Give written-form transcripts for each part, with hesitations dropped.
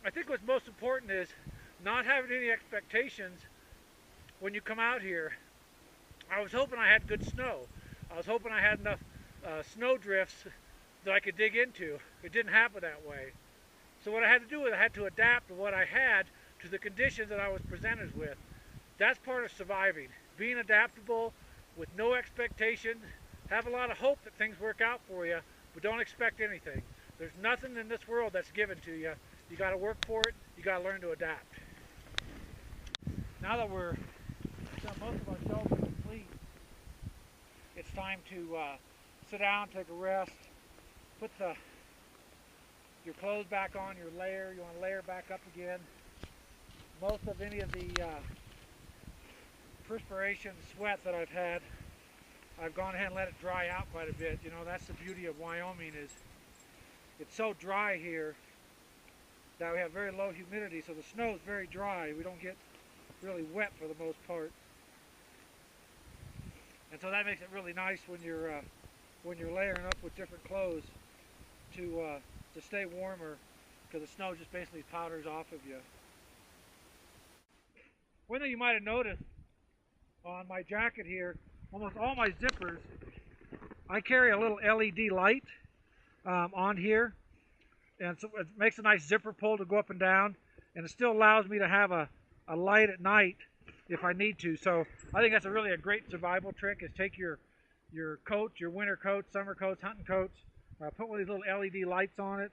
I think what's most important is not having any expectations when you come out here. I was hoping I had good snow. I was hoping I had enough snow drifts that I could dig into. It didn't happen that way. So what I had to do is I had to adapt what I had to the conditions that I was presented with. That's part of surviving. Being adaptable with no expectations. Have a lot of hope that things work out for you, but don't expect anything. There's nothing in this world that's given to you. You got to work for it. You got to learn to adapt. Now that we're most of our shelter complete, it's time to sit down, take a rest, put your clothes back on, your layer. You want to layer back up again. Most of any of the perspiration, sweat that I've had, I've gone ahead and let it dry out quite a bit. You know, that's the beauty of Wyoming, is it's so dry here that we have very low humidity, so the snow is very dry. We don't get really wet for the most part. And so that makes it really nice when you're layering up with different clothes to stay warmer, because the snow just basically powders off of you. One thing you might have noticed on my jacket here, almost all my zippers, I carry a little LED light on here, and so it makes a nice zipper pull to go up and down, and it still allows me to have a light at night if I need to. So I think that's really a great survival trick, is take your coats, your winter coats, summer coats, hunting coats, put one of these little LED lights on it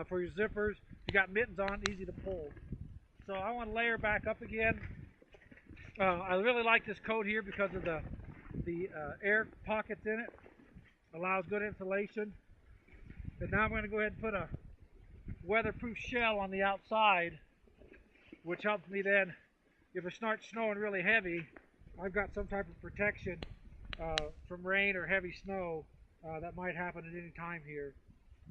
for your zippers. You got mittens on, easy to pull. So I want to layer back up again. I really like this coat here because of the air pockets in it. Allows good insulation. And now I'm going to go ahead and put a weatherproof shell on the outside, which helps me then, if it starts snowing really heavy, I've got some type of protection from rain or heavy snow that might happen at any time here.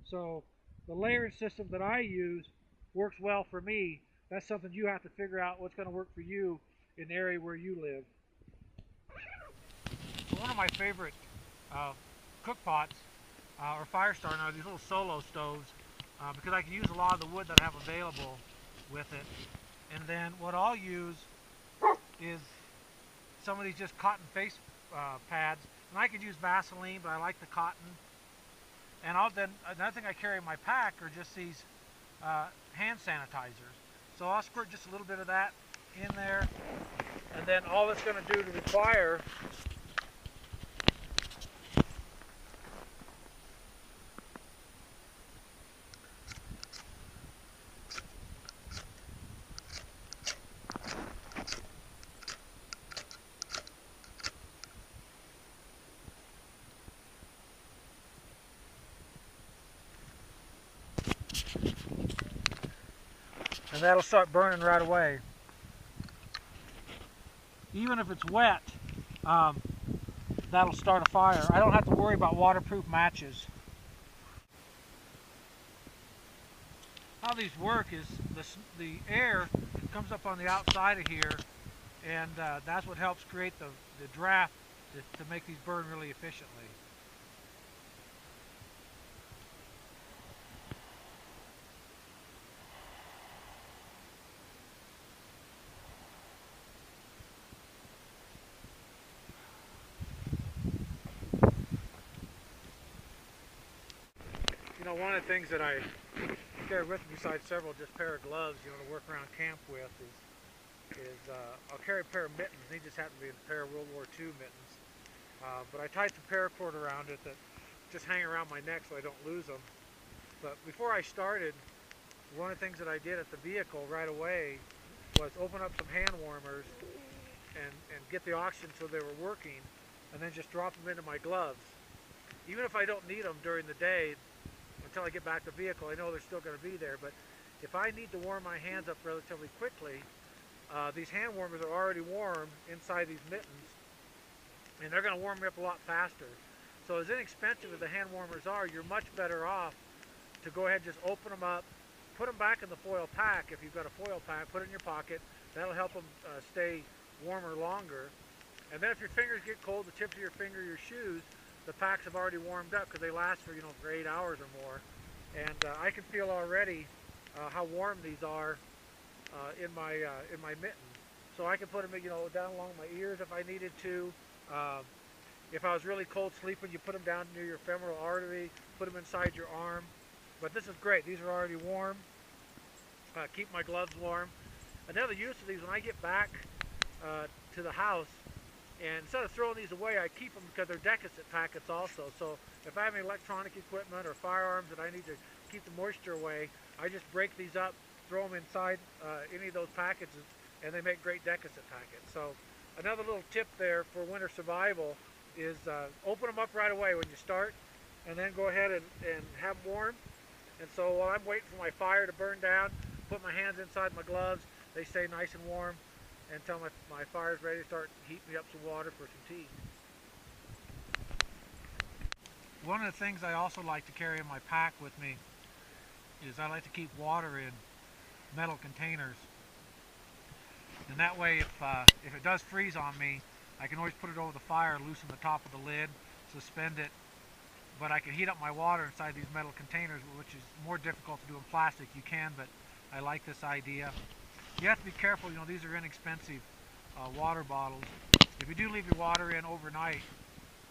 So the layering system that I use works well for me. That's something you have to figure out what's going to work for you in the area where you live. One of my favorite cook pots or fire starter are these little solo stoves, because I can use a lot of the wood that I have available with it. And then what I'll use is some of these just cotton face pads. And I could use Vaseline, but I like the cotton. And another thing I carry in my pack are just these hand sanitizers. So I'll squirt just a little bit of that in there, and then all it's going to do to the fire and that'll start burning right away. Even if it's wet, that'll start a fire. I don't have to worry about waterproof matches. How these work is the air comes up on the outside of here, and that's what helps create the draft to make these burn really efficiently. You know, one of the things that I carry with me, besides several just pair of gloves, you know, to work around camp with, is I'll carry a pair of mittens. These just happen to be a pair of World War II mittens. But I tied some paracord around it that just hang around my neck so I don't lose them. But before I started, one of the things that I did at the vehicle right away was open up some hand warmers and get the oxygen so they were working, and then just drop them into my gloves. Even if I don't need them during the day, until I get back to the vehicle, I know they're still going to be there. But if I need to warm my hands up relatively quickly, these hand warmers are already warm inside these mittens, and they're going to warm me up a lot faster. So as inexpensive as the hand warmers are, you're much better off to go ahead and just open them up, put them back in the foil pack. If you've got a foil pack, put it in your pocket. That'll help them stay warmer longer. And then if your fingers get cold, the tips of your finger, your shoes, the packs have already warmed up because they last for, for 8 hours or more. And I can feel already how warm these are in my mitten. So I can put them, down along my ears if I needed to. Um, if I was really cold sleeping, you put them down near your femoral artery, put them inside your arm. But this is great. These are already warm. Keep my gloves warm. Another use of these, when I get back to the house, and instead of throwing these away, I keep them because they're deficit packets also. So if I have any electronic equipment or firearms that I need to keep the moisture away, I just break these up, throw them inside any of those packages, and they make great deficit packets. So another little tip there for winter survival is open them up right away when you start, and then go ahead and have them warm. And so while I'm waiting for my fire to burn down, put my hands inside my gloves, they stay nice and warm until my fire's ready to start heating me up some water for some tea. One of the things I also like to carry in my pack with me is I like to keep water in metal containers. And that way if it does freeze on me, I can always put it over the fire, loosen the top of the lid, suspend it, but I can heat up my water inside these metal containers, which is more difficult to do in plastic. You can, but I like this idea. You have to be careful, these are inexpensive water bottles. If you do leave your water in overnight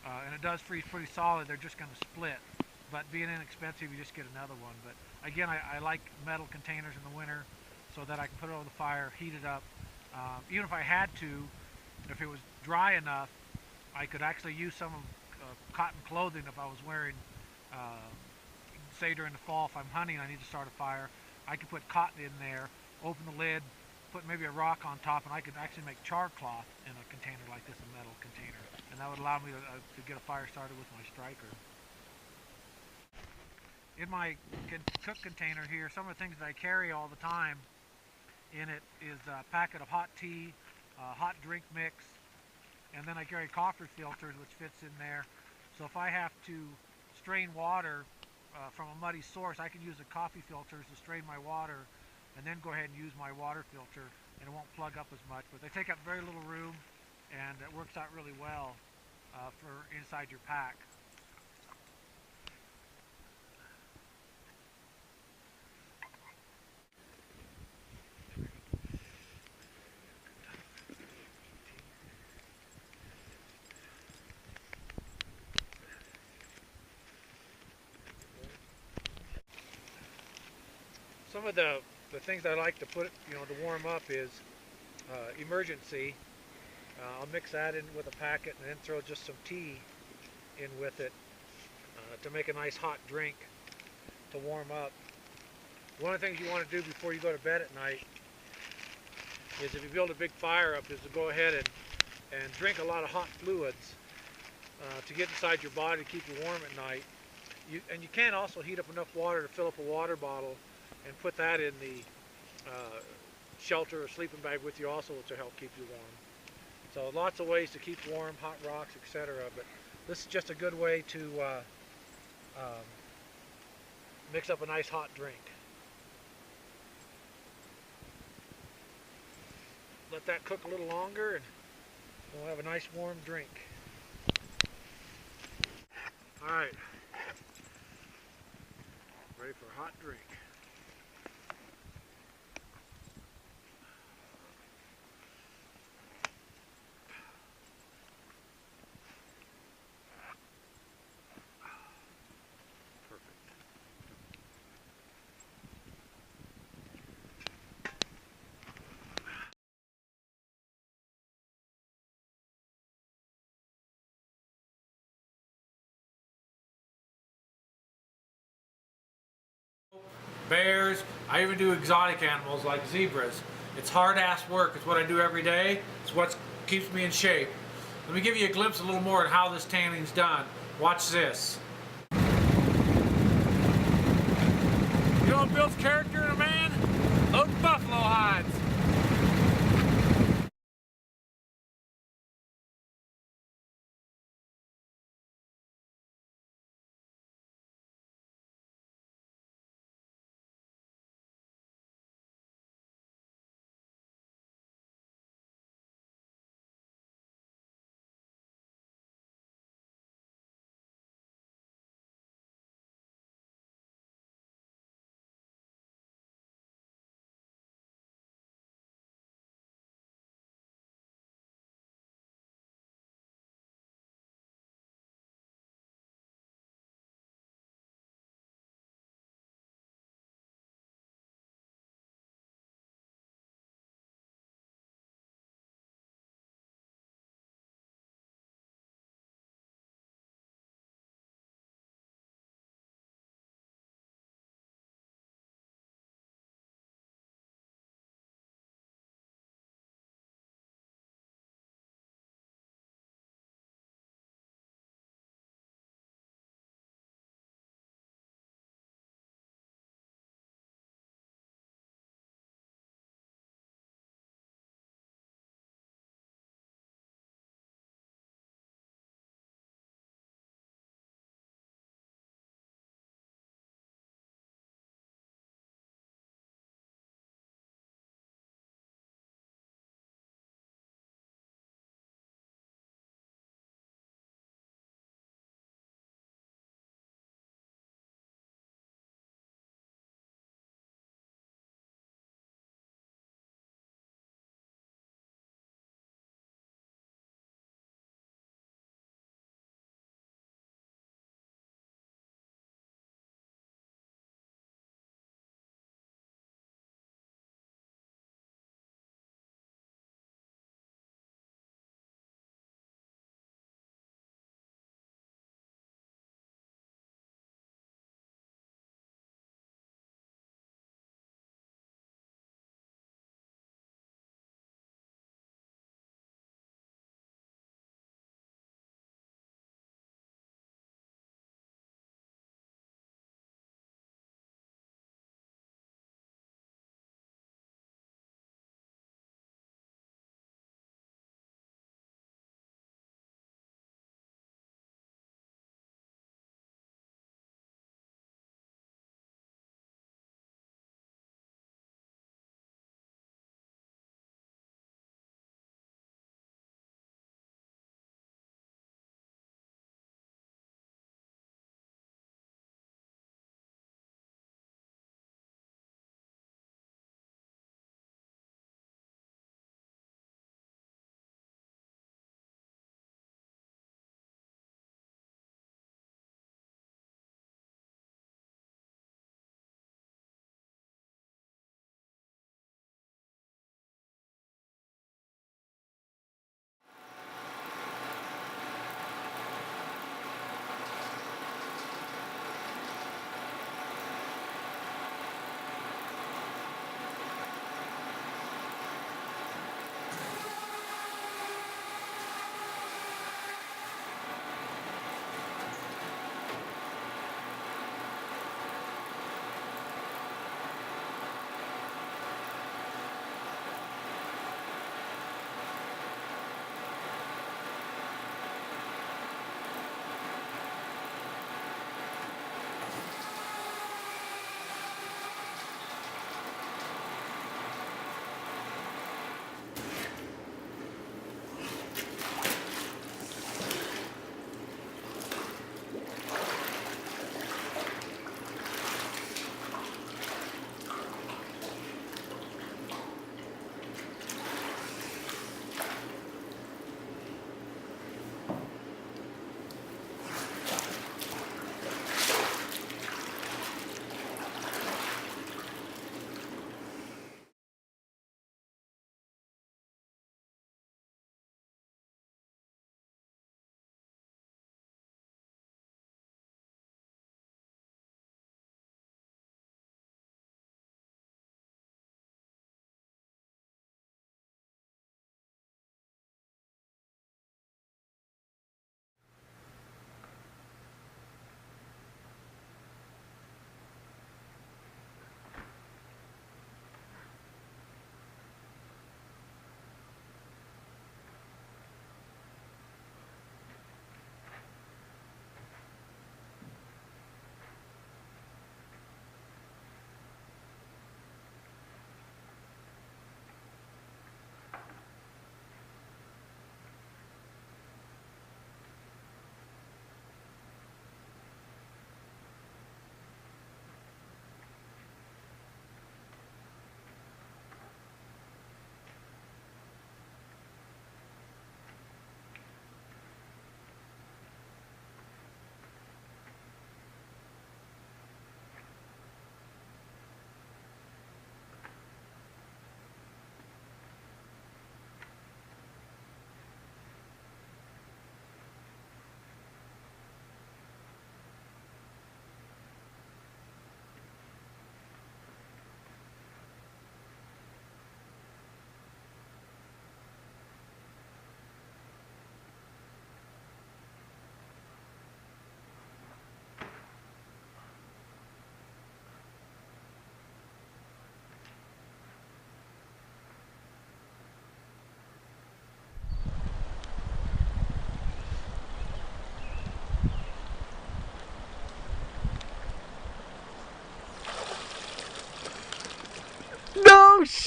and it does freeze pretty solid, they're just going to split. But being inexpensive, you just get another one. But again, I like metal containers in the winter so that I can put it over the fire, heat it up. Even if I had to, if it was dry enough, I could actually use some of cotton clothing if I was wearing, say during the fall, if I'm hunting, I need to start a fire. I could put cotton in there, open the lid, put maybe a rock on top, and I could actually make char cloth in a container like this, a metal container. And that would allow me to get a fire started with my striker. In my cook container here, some of the things that I carry all the time in it is a packet of hot tea, hot drink mix, and then I carry coffee filters, which fits in there. So if I have to strain water from a muddy source, I can use the coffee filters to strain my water and then go ahead and use my water filter, and it won't plug up as much. But they take up very little room, and it works out really well for inside your pack. Some of the things I like to put, to warm up is emergency. I'll mix that in with a packet and then throw just some tea in with it to make a nice hot drink to warm up. One of the things you want to do before you go to bed at night is, if you build a big fire up, is to go ahead and drink a lot of hot fluids to get inside your body to keep you warm at night. And you can also heat up enough water to fill up a water bottle and put that in the shelter or sleeping bag with you also, to help keep you warm. So lots of ways to keep warm, hot rocks, etc. But this is just a good way to mix up a nice hot drink. Let that cook a little longer and we'll have a nice warm drink. Alright, ready for a hot drink. Bears, I even do exotic animals like zebras. It's hard-ass work. It's what I do every day. It's what keeps me in shape. Let me give you a glimpse a little more at how this tanning's done. Watch this. You know what builds character in a man? Those buffalo hides.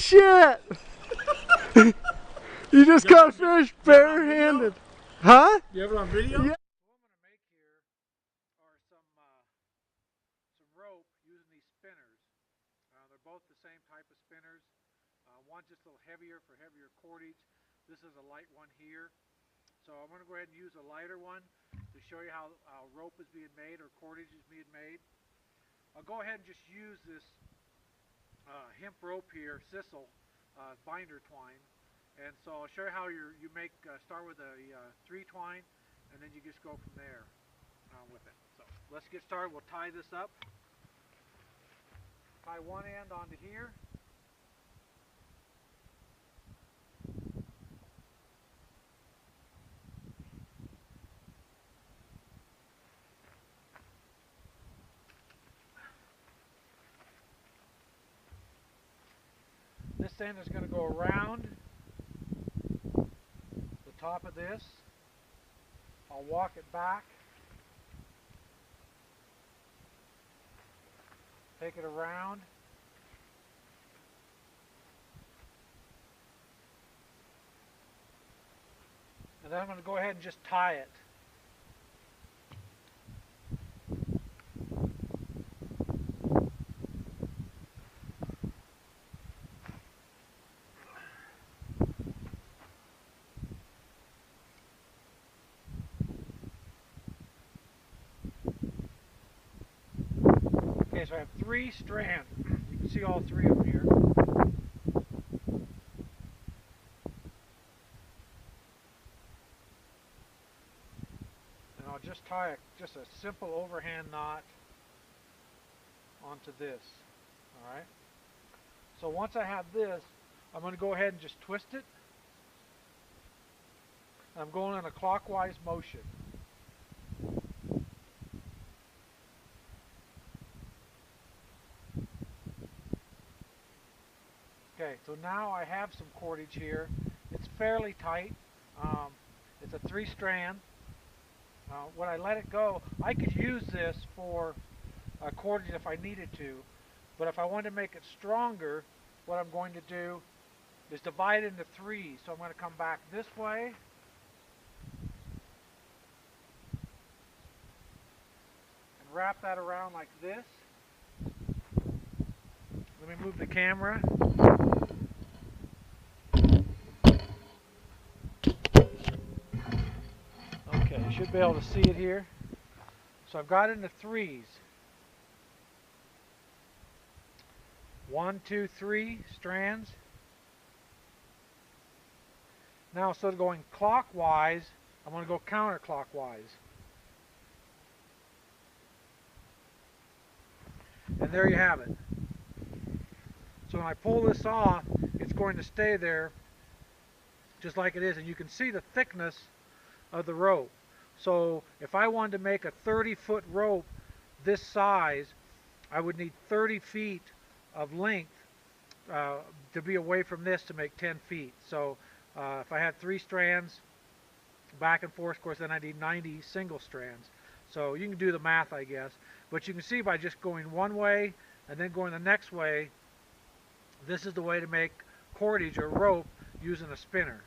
shit! You just caught a fish barehanded. Huh? You have it on video? Yeah. What I'm going to make here are some rope using these spinners. They're both the same type of spinners. One's just a little heavier for heavier cordage. This is a light one here. So I'm going to go ahead and use a lighter one to show you how rope is being made or cordage is being made. I'll go ahead and just use this hemp rope here, sisal, binder twine. And so I'll show you how you start with a 3 twine, and then you just go from there with it. So let's get started. We'll tie this up. Tie one end onto here. This end is going to go around the top of this. I'll walk it back, take it around, and then I'm going to go ahead and just tie it. Okay, so I have 3 strands. You can see all 3 of them here. And I'll just tie just a simple overhand knot onto this. Alright? So once I have this, I'm going to go ahead and just twist it. I'm going in a clockwise motion. Okay, so now I have some cordage here. It's fairly tight. It's a 3 strand. When I let it go, I could use this for cordage if I needed to, but if I wanted to make it stronger, what I'm going to do is divide it into 3. So I'm going to come back this way, and wrap that around like this. Let me move the camera. Okay, you should be able to see it here. So I've got it into 3s. 1, 2, 3 strands. Now instead of going clockwise, I'm going to go counterclockwise. And there you have it. So when I pull this off, it's going to stay there just like it is. And you can see the thickness of the rope. So if I wanted to make a 30-foot rope this size, I would need 30 feet of length to be away from this to make 10 feet. So if I had 3 strands back and forth, of course, then I need 90 single strands. So you can do the math, I guess. But you can see by just going one way and then going the next way, this is the way to make cordage or rope using a spinner.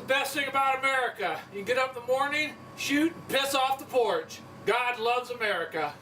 the best thing about America. You can get up in the morning, shoot, and piss off the porch. God loves America.